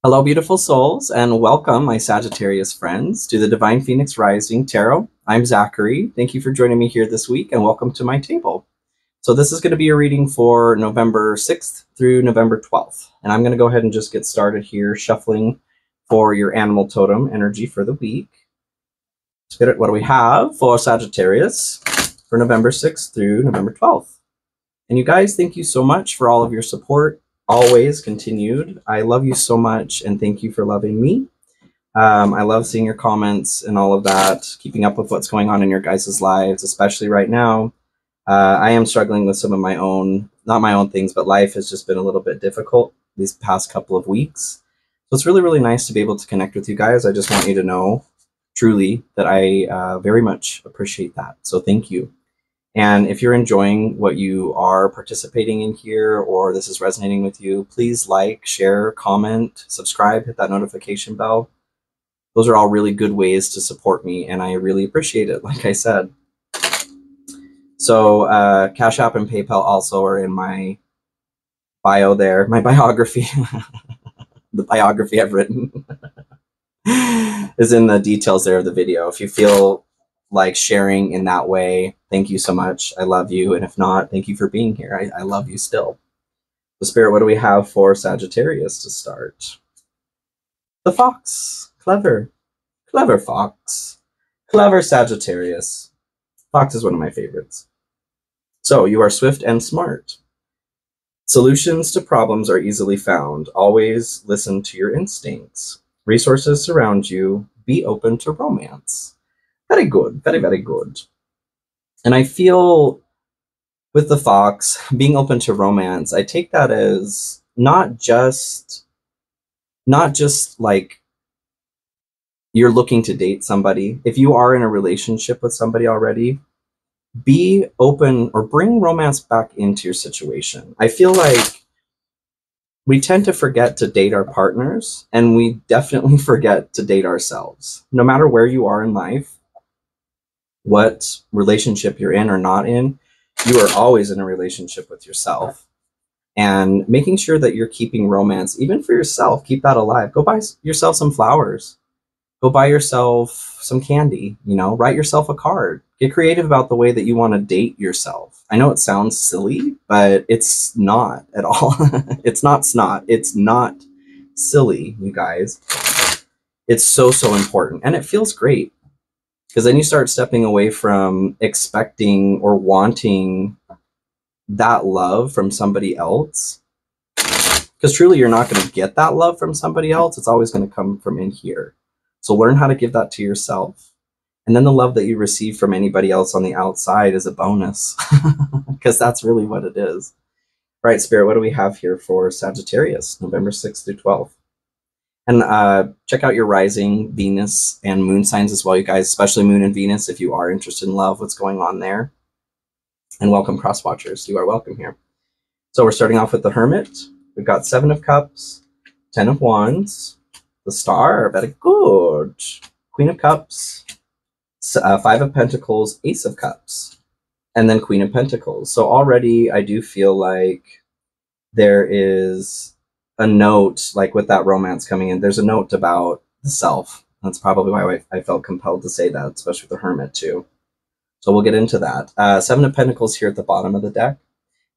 Hello, beautiful souls, and welcome, my Sagittarius friends, to the Divine Phoenix Rising Tarot. I'm Zachary. Thank you for joining me here this week, and welcome to my table. So this is going to be a reading for November 6th through November 12th, and I'm going to go ahead and just get started here, shuffling for your animal totem energy for the week. Let's get it. What do we have for Sagittarius for November 6th through November 12th? And you guys, thank you so much for all of your support. Always continued. I love you so much, and thank you for loving me. I love seeing your comments and all of that, keeping up with what's going on in your guys' lives, especially right now. I am struggling with some of my own, not my own things, but life has just been a little bit difficult these past couple of weeks. So it's really, really nice to be able to connect with you guys. I just want you to know, truly, that I very much appreciate that. So thank you. And if you're enjoying what you are participating in here, or this is resonating with you, please like, share, comment, subscribe, hit that notification bell. Those are all really good ways to support me, and I really appreciate it, like I said. So Cash App and PayPal also are in my bio there, my biography. The biography I've written is in the details there of the video. If you feel like sharing in that way, thank you so much. I love you. And if not, thank you for being here. I love you still. So Spirit, what do we have for Sagittarius to start? The Fox. Clever. Clever Fox. Clever Sagittarius. Fox is one of my favorites. So you are swift and smart. Solutions to problems are easily found. Always listen to your instincts. Resources surround you. Be open to romance. Very good. Very, very good. And I feel with the Fox, being open to romance, I take that as not just like you're looking to date somebody. If you are in a relationship with somebody already, be open or bring romance back into your situation. I feel like we tend to forget to date our partners, and we definitely forget to date ourselves. No matter where you are in life, what relationship you're in or not in, you are always in a relationship with yourself. And making sure that you're keeping romance, even for yourself, keep that alive. Go buy yourself some flowers. Go buy yourself some candy, you know, write yourself a card. Get creative about the way that you want to date yourself. I know it sounds silly, but it's not at all. It's not snot. It's not silly, you guys. It's so, so important. And it feels great. Because then you start stepping away from expecting or wanting that love from somebody else. Because truly, you're not going to get that love from somebody else. It's always going to come from in here. So learn how to give that to yourself. And then the love that you receive from anybody else on the outside is a bonus. Because that's really what it is. All right, Spirit, what do we have here for Sagittarius, November 6th through 12th? And check out your rising Venus and moon signs as well, you guys, especially moon and Venus, if you are interested in love, what's going on there. And welcome, cross watchers. You are welcome here. So we're starting off with the Hermit. We've got 7 of Cups, 10 of Wands, the Star, very good, Queen of Cups, 5 of Pentacles, Ace of Cups, and then Queen of Pentacles. So already I do feel like there is a note, like with that romance coming in, there's a note about the self. That's probably why I felt compelled to say that, especially with the Hermit too. So we'll get into that. 7 of Pentacles here at the bottom of the deck.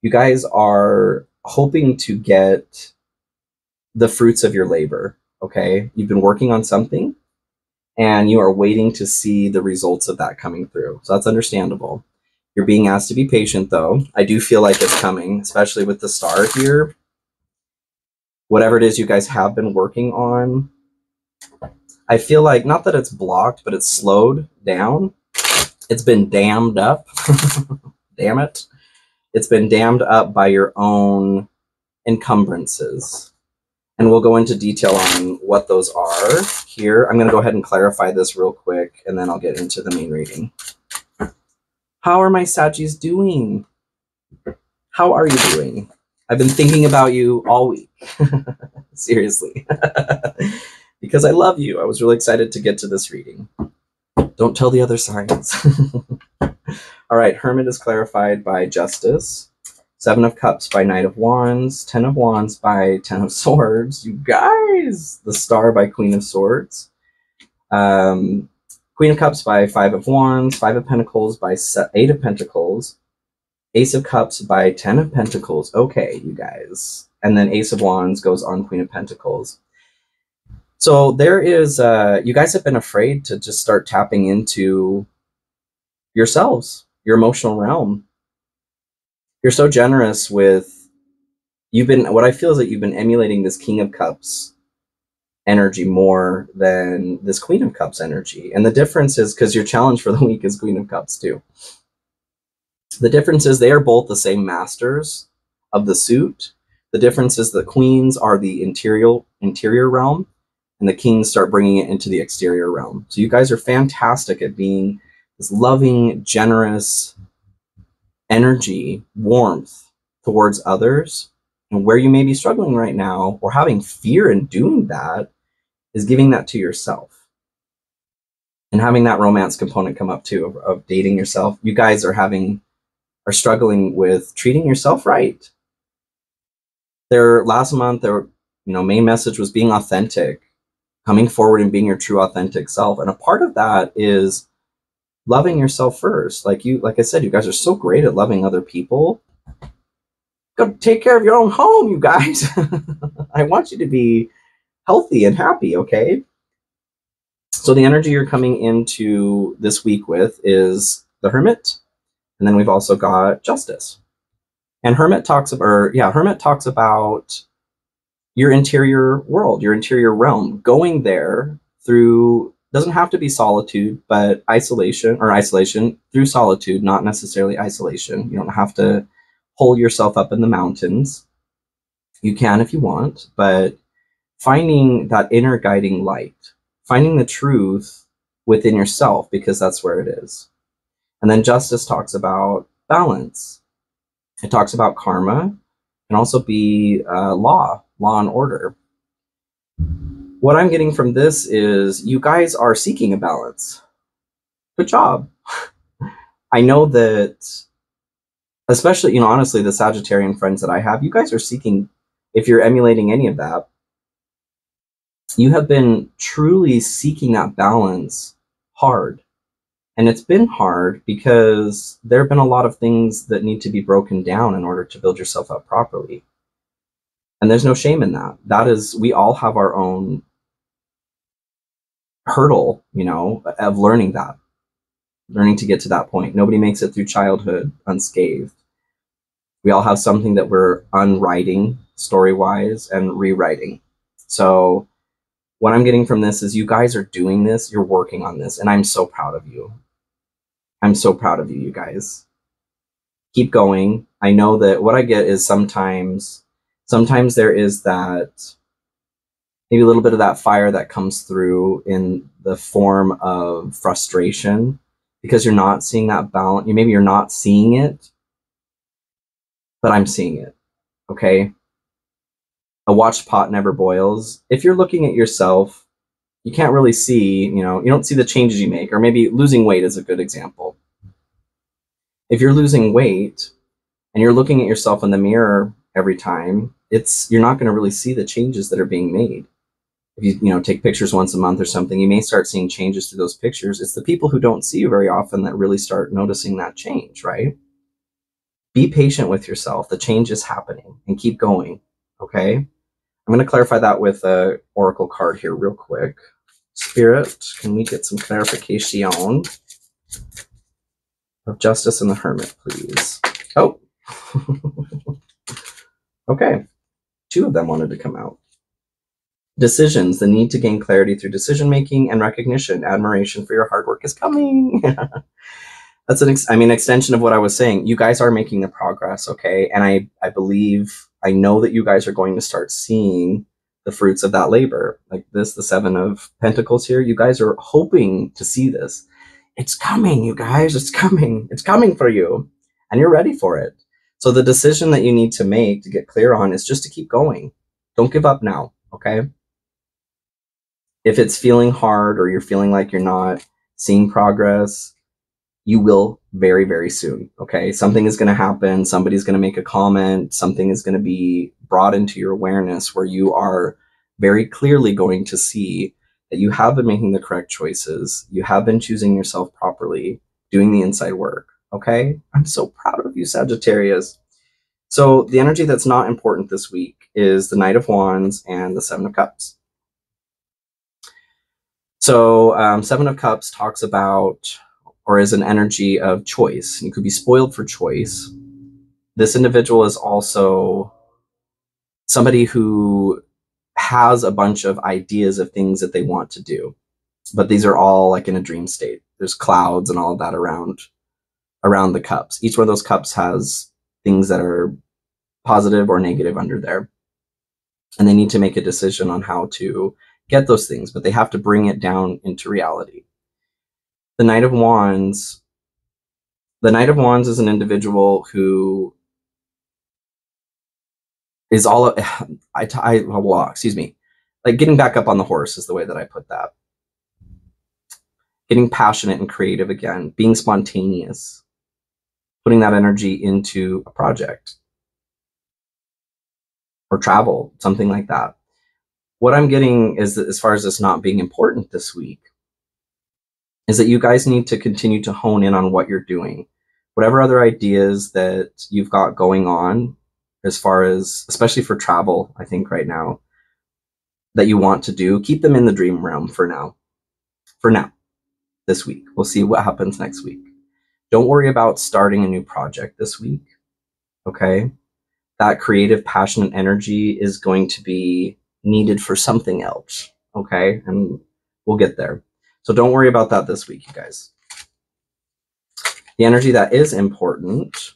You guys are hoping to get the fruits of your labor, okay? You've been working on something, and you are waiting to see the results of that coming through. So that's understandable. You're being asked to be patient, though. I do feel like it's coming, especially with the Star here. Whatever it is you guys have been working on, I feel like, not that it's blocked, but it's slowed down. It's been dammed up. Damn it. It's been dammed up by your own encumbrances. And we'll go into detail on what those are here. I'm going to go ahead and clarify this real quick, and then I'll get into the main reading. How are my Saggies doing? How are you doing? I've been thinking about you all week. Seriously. Because I love you. I was really excited to get to this reading. Don't tell the other signs. All right, Hermit is clarified by Justice. Seven of Cups by Knight of Wands, Ten of Wands by Ten of Swords. You guys, the Star by Queen of Swords. Queen of Cups by Five of Wands, Five of Pentacles by Eight of Pentacles, Ace of Cups by Ten of Pentacles. Okay, you guys. And then Ace of Wands goes on Queen of Pentacles. So there is, you guys have been afraid to just start tapping into yourselves, your emotional realm. You're so generous with, what I feel is that you've been emulating this King of Cups energy more than this Queen of Cups energy. And the difference is, because your challenge for the week is Queen of Cups too. The difference is they are both the same masters of the suit. The difference is the queens are the interior realm, and the kings start bringing it into the exterior realm. So you guys are fantastic at being this loving, generous energy, warmth towards others. And where you may be struggling right now or having fear in doing that is giving that to yourself. And having that romance component come up too, of dating yourself. You guys are struggling with treating yourself right. Last month, main message was being authentic, coming forward and being your true authentic self. And a part of that is loving yourself first. Like I said, you guys are so great at loving other people. Go take care of your own home, you guys. I want you to be healthy and happy, okay? So the energy you're coming into this week with is the Hermit. And then we've also got Justice. And Hermit talks about your interior world, your interior realm, going there through, doesn't have to be solitude, but isolation through solitude, not necessarily isolation. You don't have to hold yourself up in the mountains. You can if you want, but finding that inner guiding light, finding the truth within yourself, because that's where it is. And then Justice talks about balance. It talks about karma, and also be law and order. What I'm getting from this is you guys are seeking a balance. Good job. I know that, especially, honestly, the Sagittarian friends that I have, you guys are seeking, if you're emulating any of that, you have been truly seeking that balance hard. And it's been hard because there have been a lot of things that need to be broken down in order to build yourself up properly. And there's no shame in that. We all have our own hurdle, of learning to get to that point. Nobody makes it through childhood unscathed. We all have something that we're unwriting story-wise and rewriting. So what I'm getting from this is you guys are doing this, you're working on this, and I'm so proud of you. I'm so proud of you, you guys. Keep going. I know that what I get is sometimes there is that, maybe a little bit of that fire that comes through in the form of frustration because you're not seeing that balance. Maybe you're not seeing it, but I'm seeing it, okay? A watched pot never boils. If you're looking at yourself, you can't really see, you don't see the changes you make, or maybe losing weight is a good example. If you're losing weight and you're looking at yourself in the mirror every time, you're not going to really see the changes that are being made. If you take pictures once a month or something, you may start seeing changes through those pictures. It's the people who don't see you very often that really start noticing that change, right? Be patient with yourself. The change is happening, and keep going, okay? I'm going to clarify that with an oracle card here real quick. Spirit, can we get some clarification of Justice and the Hermit, please? Oh. Okay. Two of them wanted to come out. Decisions, the need to gain clarity through decision-making and recognition. Admiration for your hard work is coming. That's an extension of what I was saying. You guys are making the progress, okay? And I know that you guys are going to start seeing the fruits of that labor. Like this, the Seven of Pentacles here, you guys are hoping to see this. It's coming, you guys, it's coming. It's coming for you, and you're ready for it. So the decision that you need to make to get clear on is just to keep going. Don't give up now, okay? If it's feeling hard or you're feeling like you're not seeing progress, you will very, very soon. Okay. Something is going to happen. Somebody's going to make a comment. Something is going to be brought into your awareness where you are very clearly going to see that you have been making the correct choices. You have been choosing yourself properly, doing the inside work. Okay. I'm so proud of you, Sagittarius. So the energy that's not important this week is the Knight of Wands and the Seven of Cups. So Seven of Cups talks about, or is an energy of choice. You could be spoiled for choice. This individual is also somebody who has a bunch of ideas of things that they want to do, but these are all like in a dream state. There's clouds and all of that around the cups. Each one of those cups has things that are positive or negative under there. And they need to make a decision on how to get those things, but they have to bring it down into reality. The Knight of Wands is an individual who is all, excuse me, like getting back up on the horse is the way that I put that. Getting passionate and creative again, being spontaneous, putting that energy into a project or travel, something like that. What I'm getting is that as far as this not being important this week, is that you guys need to continue to hone in on what you're doing. Whatever other ideas that you've got going on, as far as, especially for travel, I think right now, that you want to do, keep them in the dream realm for now. For now, this week. We'll see what happens next week. Don't worry about starting a new project this week, okay? That creative, passionate energy is going to be needed for something else, okay? And we'll get there. So don't worry about that this week, you guys. The energy that is important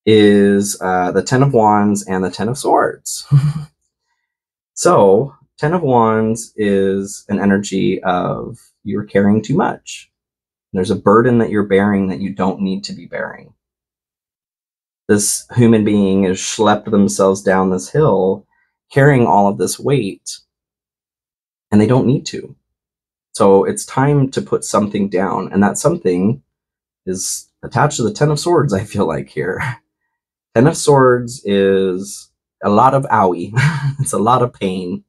is the Ten of Wands and the Ten of Swords. So, Ten of Wands is an energy of you're carrying too much. There's a burden that you're bearing that you don't need to be bearing. This human being has schlepped themselves down this hill carrying all of this weight, and they don't need to. So it's time to put something down, and that something is attached to the Ten of Swords, I feel like here. Ten of Swords is a lot of owie. It's a lot of pain.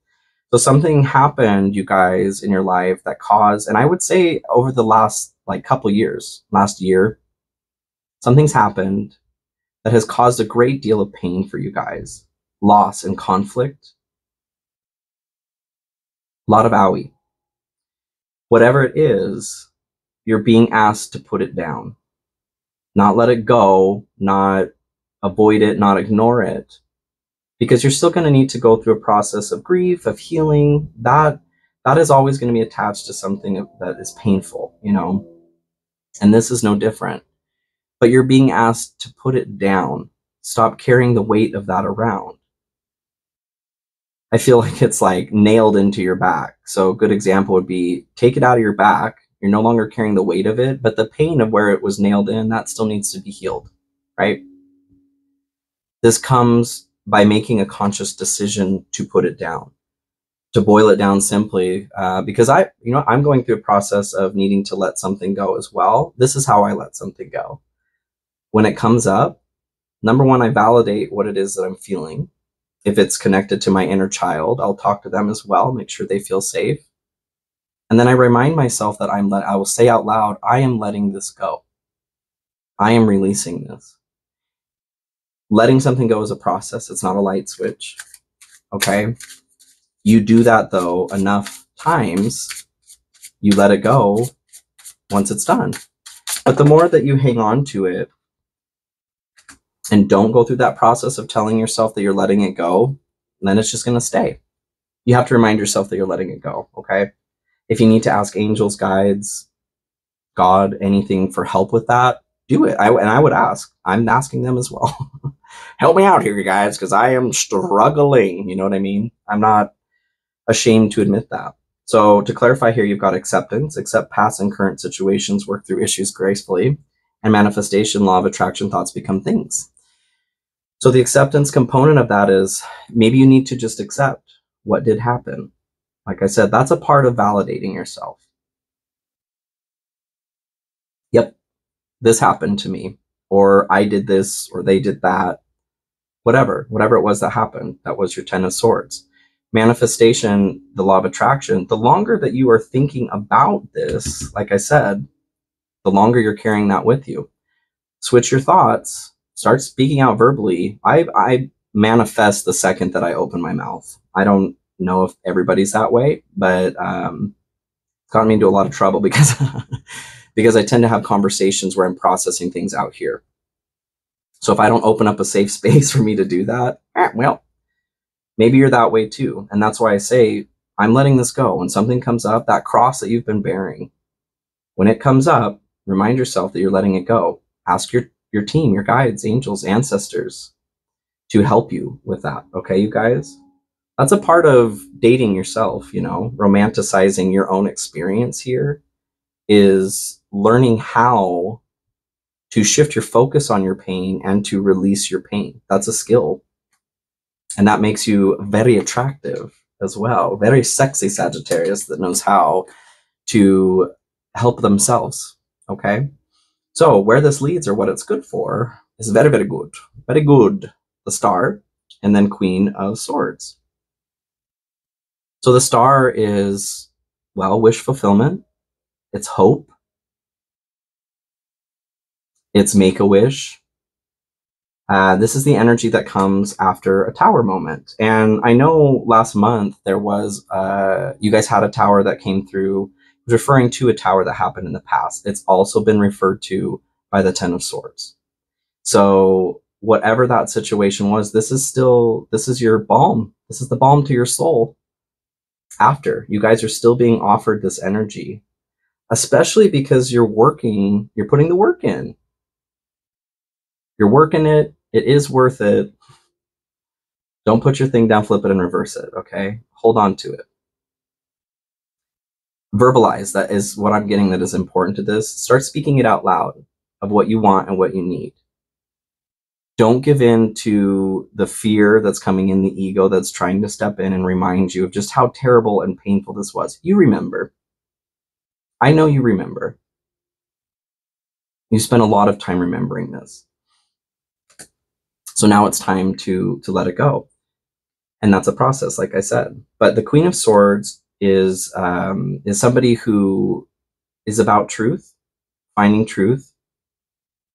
So something happened, you guys, in your life that caused, and I would say over the last couple years, last year, something's happened that has caused a great deal of pain for you guys. Loss and conflict. A lot of owie. Whatever it is, you're being asked to put it down. Not let it go, not avoid it, not ignore it. Because you're still going to need to go through a process of grief, of healing. That is always going to be attached to something that is painful, you know. And this is no different. But you're being asked to put it down. Stop carrying the weight of that around. I feel like it's like nailed into your back. So a good example would be take it out of your back. You're no longer carrying the weight of it, but the pain of where it was nailed in, that still needs to be healed, right? This comes by making a conscious decision to put it down, to boil it down simply, because I'm going through a process of needing to let something go as well. This is how I let something go. When it comes up, number one, I validate what it is that I'm feeling. If it's connected to my inner child, I'll talk to them as well, make sure they feel safe. And then I remind myself that I will say out loud, I am letting this go. I am releasing this. Letting something go is a process. It's not a light switch. Okay. You do that though enough times, you let it go once it's done. But the more that you hang on to it and don't go through that process of telling yourself that you're letting it go, then it's just going to stay. You have to remind yourself that you're letting it go. Okay. If you need to ask angels, guides, God, anything for help with that, do it. And I would ask. I'm asking them as well. Help me out here, you guys, because I am struggling. You know what I mean? I'm not ashamed to admit that. So to clarify here, you've got acceptance. Accept past and current situations, work through issues gracefully, and manifestation, law of attraction, thoughts become things. So the acceptance component of that is maybe you need to just accept what did happen. Like I said, that's a part of validating yourself. Yep. this happened to me, or I did this, or they did that, whatever it was that happened. That was your 10 of Swords. Manifestation, the law of attraction, the longer that you are thinking about this, like I said, the longer you're carrying that with you. Switch your thoughts, start speaking out verbally. I manifest the second that I open my mouth. I don't know if everybody's that way, but it's gotten me into a lot of trouble because because I tend to have conversations where I'm processing things out here. So if I don't open up a safe space for me to do that, well, maybe you're that way too. And that's why I say, I'm letting this go. When something comes up, that cross that you've been bearing, when it comes up, remind yourself that you're letting it go. Ask your team, your guides, angels, ancestors to help you with that. Okay, you guys? That's a part of dating yourself, you know, romanticizing your own experience here is learning how to shift your focus on your pain and to release your pain. That's a skill. And that makes you very attractive as well. Very sexy Sagittarius that knows how to help themselves. Okay? So where this leads or what it's good for is very, very good. Very good. The Star and then Queen of Swords. So the Star is, well, wish fulfillment. It's hope. It's make-a-wish. This is the energy that comes after a tower moment. And I know last month there was, you guys had a tower that came through, referring to a tower that happened in the past. It's also been referred to by the 10 of Swords. So whatever that situation was, this is your balm. This is the balm to your soul. After you guys are still being offered this energy, especially because you're putting the work in. You're working it. It is worth it. Don't put your thing down, flip it, and reverse it, okay? Hold on to it. Verbalize. That is what I'm getting that is important to this. Start speaking it out loud of what you want and what you need. Don't give in to the fear that's coming in, the ego that's trying to step in and remind you of just how terrible and painful this was. You remember. I know you remember. You spent a lot of time remembering this. So now it's time to let it go. And that's a process, like I said. But the Queen of Swords is somebody who is about truth, finding truth.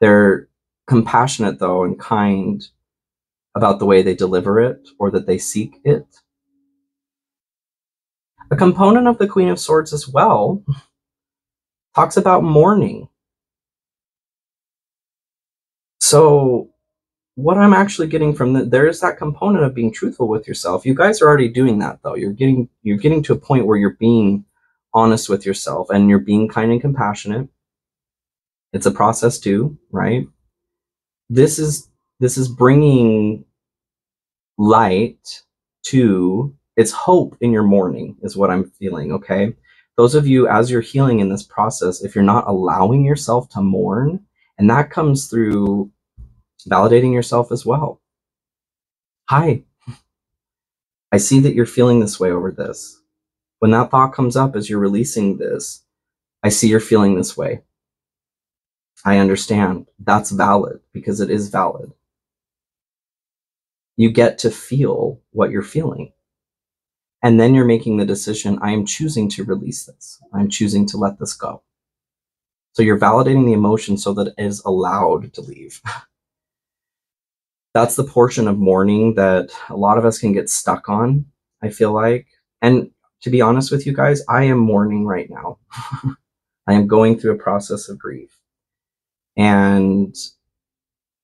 They're compassionate, though, and kind about the way they deliver it or that they seek it. A component of the Queen of Swords as well talks about mourning. So what I'm actually getting from there is that component of being truthful with yourself. You guys are already doing that, though. You're getting to a point where you're being honest with yourself and you're being kind and compassionate. It's a process too, right? This is bringing light to, it's hope in your mourning is what I'm feeling, okay? Those of you, as you're healing in this process, if you're not allowing yourself to mourn, and that comes through validating yourself as well. Hi, I see that you're feeling this way over this. When that thought comes up as you're releasing this, I see you're feeling this way. I understand. That's valid because it is valid. You get to feel what you're feeling. And then you're making the decision, I am choosing to release this. I'm choosing to let this go. So you're validating the emotion so that it is allowed to leave. That's the portion of mourning that a lot of us can get stuck on, I feel like. And to be honest with you guys, I am mourning right now. I am going through a process of grief. And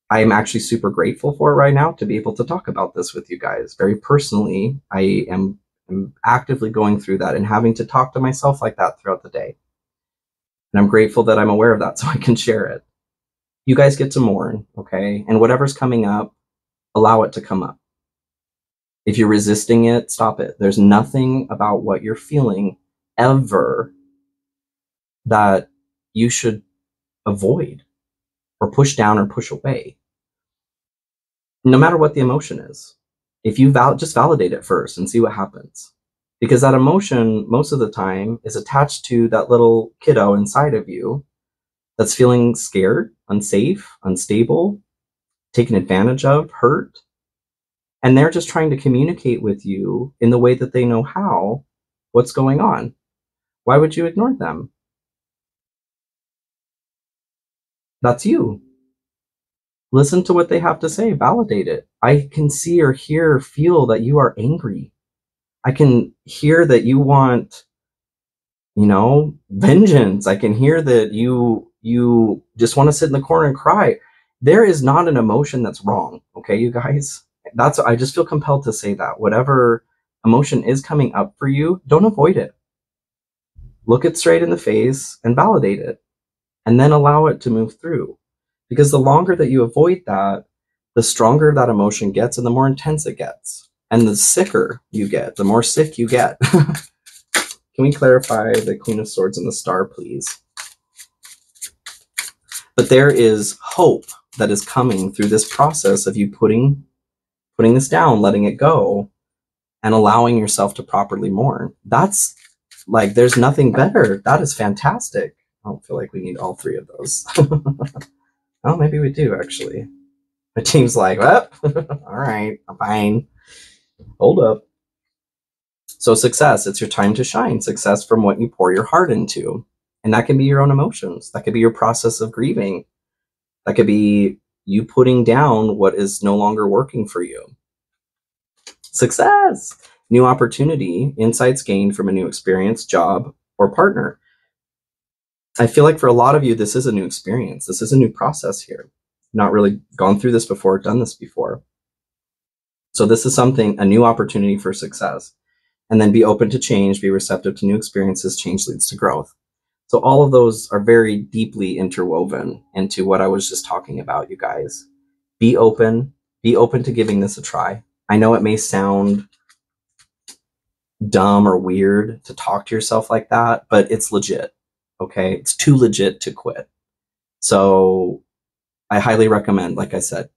I am actually super grateful for it right now to be able to talk about this with you guys. Very personally, I am actively going through that and having to talk to myself like that throughout the day. And I'm grateful that I'm aware of that so I can share it. You guys get to mourn, okay? And whatever's coming up, allow it to come up. If you're resisting it, stop it. There's nothing about what you're feeling ever that you should avoid or push down or push away. No matter what the emotion is. If you just validate it first and see what happens. Because that emotion, most of the time, is attached to that little kiddo inside of you that's feeling scared, unsafe, unstable, taken advantage of, hurt. And they're just trying to communicate with you in the way that they know how, what's going on. Why would you ignore them? That's you. Listen to what they have to say, validate it. I can see or hear or feel that you are angry. I can hear that you want, you know, vengeance. I can hear that you just want to sit in the corner and cry. There is not an emotion that's wrong, okay, you guys? That's, I just feel compelled to say that. Whatever emotion is coming up for you, don't avoid it. Look it straight in the face and validate it, and then allow it to move through. Because the longer that you avoid that, the stronger that emotion gets and the more intense it gets. And the sicker you get, the more sick you get. Can we clarify the Queen of Swords and the Star, please? But there is hope that is coming through this process of you putting this down, letting it go, and allowing yourself to properly mourn. That's like, there's nothing better. That is fantastic. I don't feel like we need all three of those. Oh, maybe we do, actually. My team's like, well, all right, I'm fine. Hold up. So success, it's your time to shine. Success from what you pour your heart into. And that can be your own emotions. That could be your process of grieving. That could be you putting down what is no longer working for you. Success, new opportunity, insights gained from a new experience, job, or partner. I feel like for a lot of you, this is a new experience. This is a new process here. Not really gone through this before, done this before. So this is something, a new opportunity for success. And then be open to change, be receptive to new experiences. Change leads to growth. So all of those are very deeply interwoven into what I was just talking about, you guys. Be open to giving this a try. I know it may sound dumb or weird to talk to yourself like that, but it's legit. Okay, it's too legit to quit. So I highly recommend, like I said,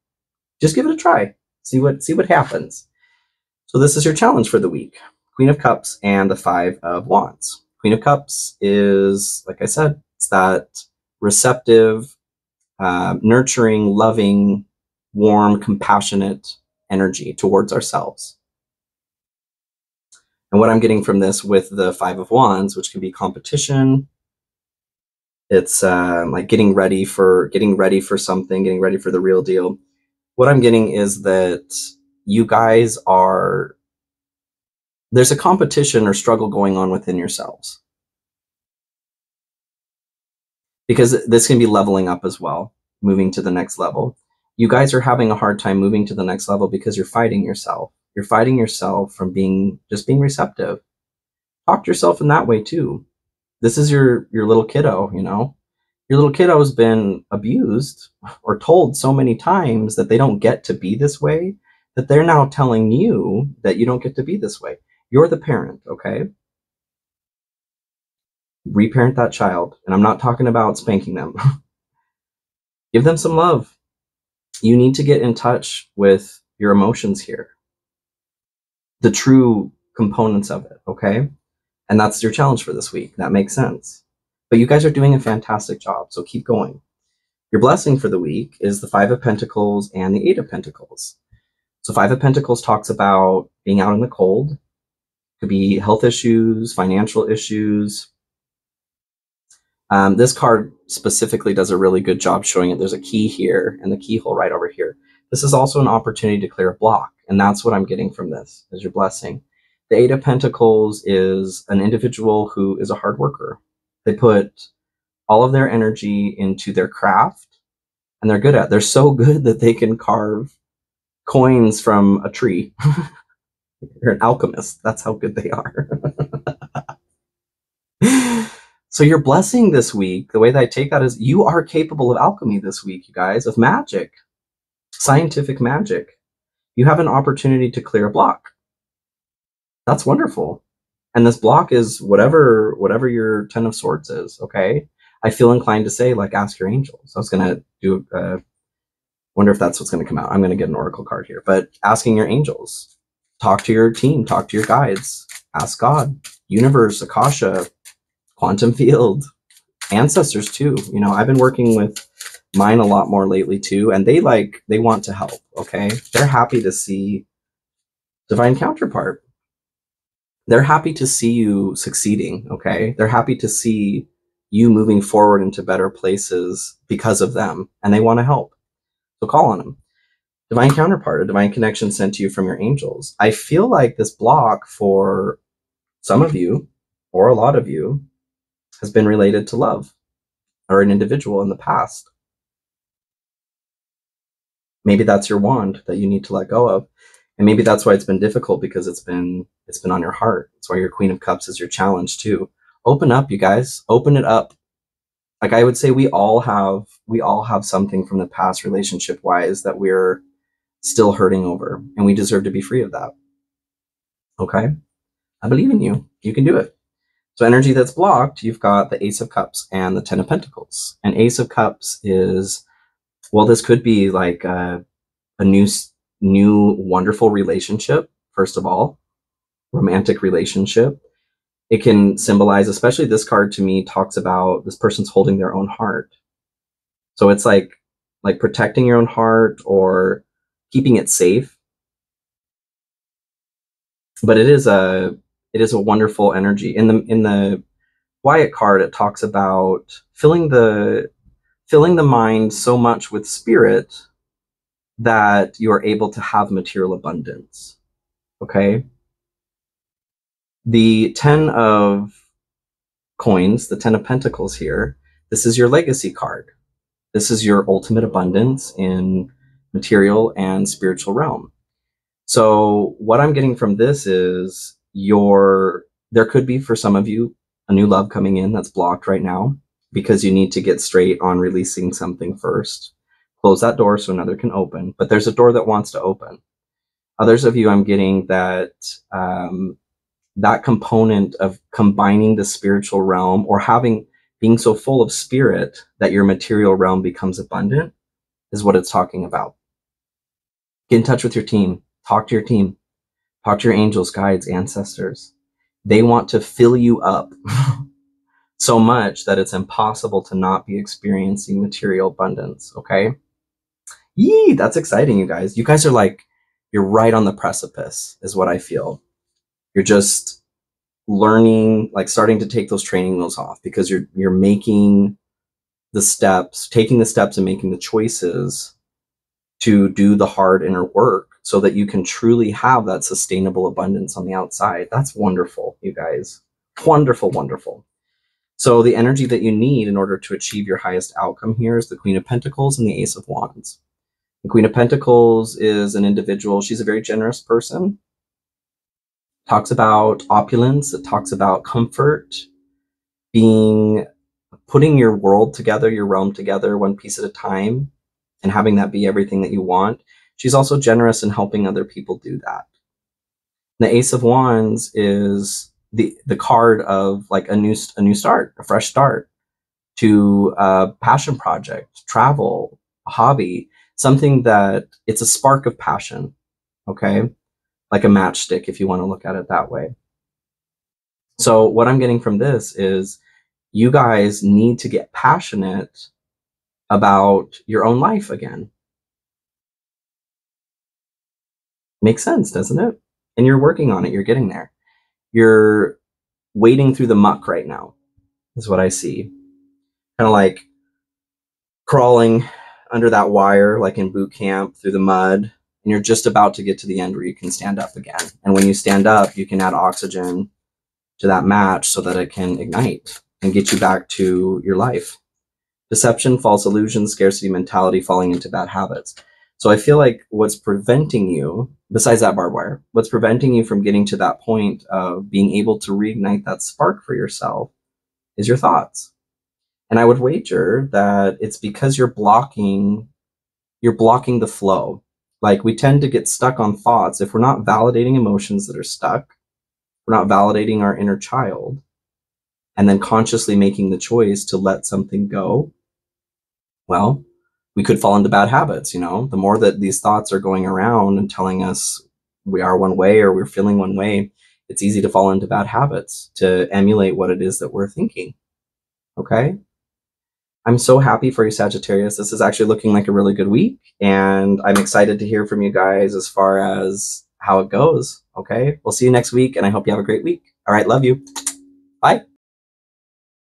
just give it a try. See what happens. So this is your challenge for the week. Queen of Cups and the Five of Wands. Queen of Cups is, like I said, it's that receptive, nurturing, loving, warm, compassionate energy towards ourselves. And what I'm getting from this with the Five of Wands, which can be competition, it's like getting ready for something, getting ready for the real deal. What I'm getting is that you guys are, there's a competition or struggle going on within yourselves. Because this can be leveling up as well, moving to the next level. You guys are having a hard time moving to the next level because you're fighting yourself. You're fighting yourself from just being receptive. Talk to yourself in that way too. This is your little kiddo, you know? Your little kiddo has been abused or told so many times that they don't get to be this way, that they're now telling you that you don't get to be this way. You're the parent, okay? Reparent that child. And I'm not talking about spanking them. Give them some love. You need to get in touch with your emotions here. The true components of it, okay? And that's your challenge for this week. That makes sense. But you guys are doing a fantastic job, so keep going. Your blessing for the week is the Five of Pentacles and the Eight of Pentacles. So Five of Pentacles talks about being out in the cold. Could be health issues, financial issues. This card specifically does a really good job showing it. There's a key here and the keyhole right over here. This is also an opportunity to clear a block, and that's what I'm getting from this, is your blessing. The Eight of Pentacles is an individual who is a hard worker. They put all of their energy into their craft, and they're good at it. They're so good that they can carve coins from a tree. They're an alchemist. That's how good they are. So your blessing this week, the way that I take that is you are capable of alchemy this week, you guys, of magic, scientific magic. You have an opportunity to clear a block. That's wonderful. And this block is whatever your Ten of Swords is, okay? I feel inclined to say, like, ask your angels. I was going to do, wonder if that's what's going to come out. I'm going to get an oracle card here. But asking your angels. Talk to your team. Talk to your guides. Ask God. Universe, Akasha, quantum field. Ancestors too. You know, I've been working with mine a lot more lately too, and they want to help. Okay, they're happy to see divine counterpart. They're happy to see you succeeding. Okay, they're happy to see you moving forward into better places because of them, and they want to help. So call on them. Divine counterpart, a divine connection sent to you from your angels. I feel like this block for some of you, or a lot of you, has been related to love or an individual in the past. Maybe that's your wand that you need to let go of. And maybe that's why it's been difficult, because it's been on your heart. That's why your Queen of Cups is your challenge too. Open up, you guys. Open it up. Like I would say, we all have something from the past relationship wise that we're still hurting over, and we deserve to be free of that. Okay? I believe in you. You can do it. So energy that's blocked, you've got the Ace of Cups and the Ten of Pentacles. And Ace of Cups is, well, this could be like a new wonderful relationship, first of all, romantic relationship. It can symbolize, especially this card to me talks about this person's holding their own heart. So it's like protecting your own heart or keeping it safe. But it is a wonderful energy. In the Wyatt card, it talks about filling the mind so much with spirit that you are able to have material abundance. Okay? The 10 of coins, the 10 of pentacles here, this is your legacy card. This is your ultimate abundance in material and spiritual realm. So what I'm getting from this is there could be, for some of you, a new love coming in that's blocked right now because you need to get straight on releasing something first. Close that door so another can open, but there's a door that wants to open. Others of you, I'm getting that that component of combining the spiritual realm or being so full of spirit that your material realm becomes abundant is what it's talking about. Get in touch with your team. Talk to your team. Talk to your angels, guides, ancestors. They want to fill you up so much that it's impossible to not be experiencing material abundance, okay? Yee, that's exciting, you guys. You guys are you're right on the precipice, is what I feel. You're just learning, starting to take those training wheels off, because you're making the steps, taking the steps and making the choices to do the hard inner work so that you can truly have that sustainable abundance on the outside. That's wonderful, you guys. Wonderful, wonderful. So the energy that you need in order to achieve your highest outcome here is the Queen of Pentacles and the Ace of Wands. The Queen of Pentacles is an individual. She's a very generous person. Talks about opulence. It talks about comfort, putting your world together, your realm together, one piece at a time, and having that be everything that you want. She's also generous in helping other people do that. The Ace of Wands is the card of a new start, a fresh start to a passion project, travel, a hobby, something that it's a spark of passion, okay? Like a matchstick, if you want to look at it that way. So what I'm getting from this is you guys need to get passionate about your own life again. Makes sense, doesn't it? And you're working on it. You're getting there. You're wading through the muck right now, is what I see. Kind of like crawling under that wire, like in boot camp, through the mud, and you're just about to get to the end where you can stand up again. And when you stand up, you can add oxygen to that match so that it can ignite and get you back to your life. Deception, false illusion, scarcity mentality, falling into bad habits. So I feel like what's preventing you, besides that barbed wire, what's preventing you from getting to that point of being able to reignite that spark for yourself is your thoughts. And I would wager that it's because you're blocking the flow. Like, we tend to get stuck on thoughts. If we're not validating emotions that are stuck, we're not validating our inner child, and then consciously making the choice to let something go, well, we could fall into bad habits, you know? The more that these thoughts are going around and telling us we are one way or we're feeling one way, it's easy to fall into bad habits, to emulate what it is that we're thinking, okay? I'm so happy for you, Sagittarius. This is actually looking like a really good week, and I'm excited to hear from you guys as far as how it goes. Okay, we'll see you next week, and I hope you have a great week. All right, love you. Bye.